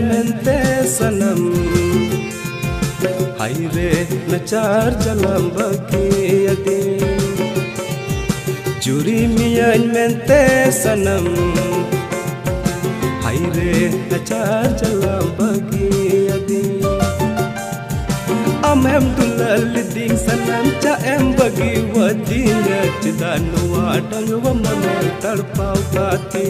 mente sanam haire nachar jalam bagi adi juri miyan mente sanam haire nachar jalam bagi adi amem dulal ding sanam cha em bagi wadinya chidanu adang wa manal tarpau kati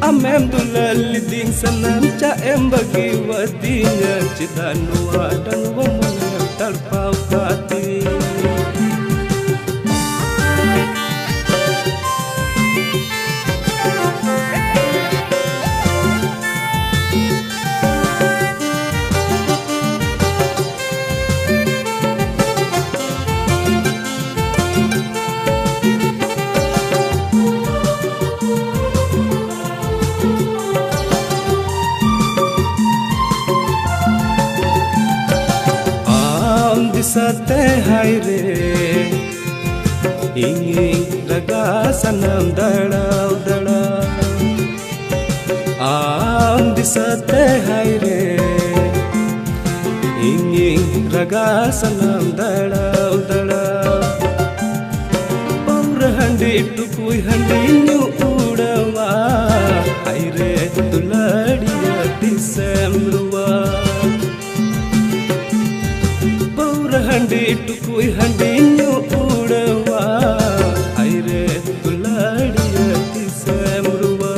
amem dulal ding sanam cha em bagi wadinya chidanu adang wa manal tarpau kati sate haire ingin raga sanam dadau dada di sate haire ingin raga sanam dadau dada paur handi tukui handi nyu udawa haire tuladiya disemruwa handi tukui handi nyu udawa aire tuladiya disemruwa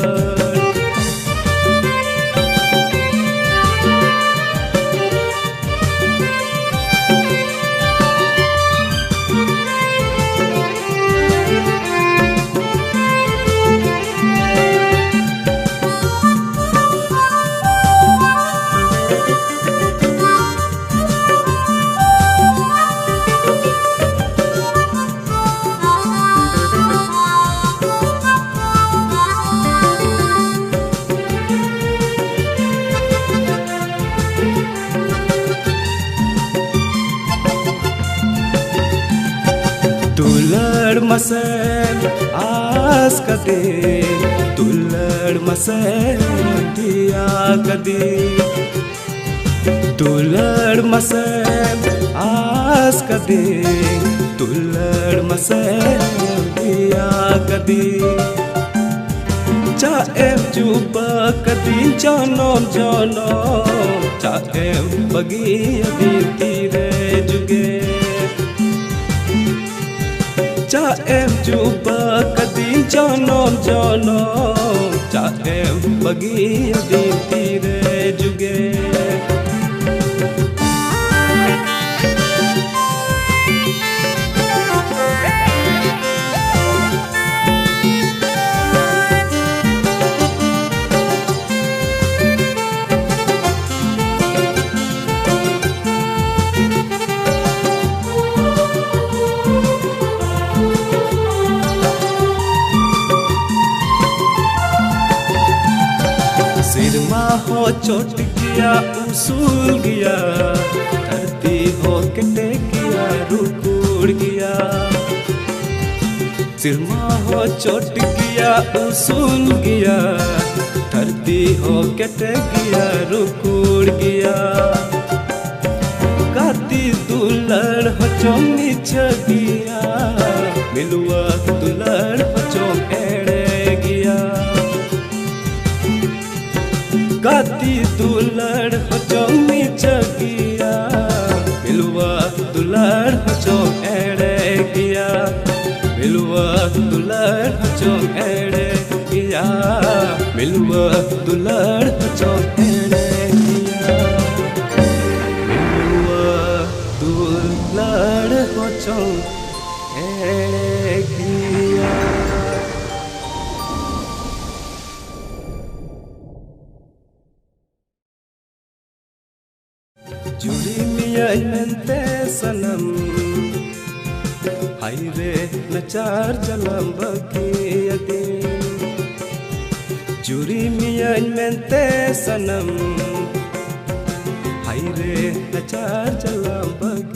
tulad masem as kade tulad masem dia kade tulad masem as kade tulad masem dia kade cha em juba kadin jonom jonom cha em bagi adi tire juge cha em juba kadin jonom jonom cha em bagi adi tire juge सिरमा हो चोट गया उसूल गया धरती हो कटे गया रुकुड़ गया सिरमा हो चोट गया उसूल गया धरती हो कटे गया रुकुड़ गया काती दुलड़ हो चोम नीचे गया मिलुआ दुलड़ हो चोम एड़े गया काती दुलड़ हो चोम नीचे गया मिलुआ दुलड़ हो चोम एड़े गया मिलुआ दुलड़ हो चोम एड़े गया मिलुआ दुलड़ हो चोम एड़े गया। chong egia. Juri mia mente sanam haire nachar jalam bagi adin. Juri mia mente sanam haire nachar jalam bagi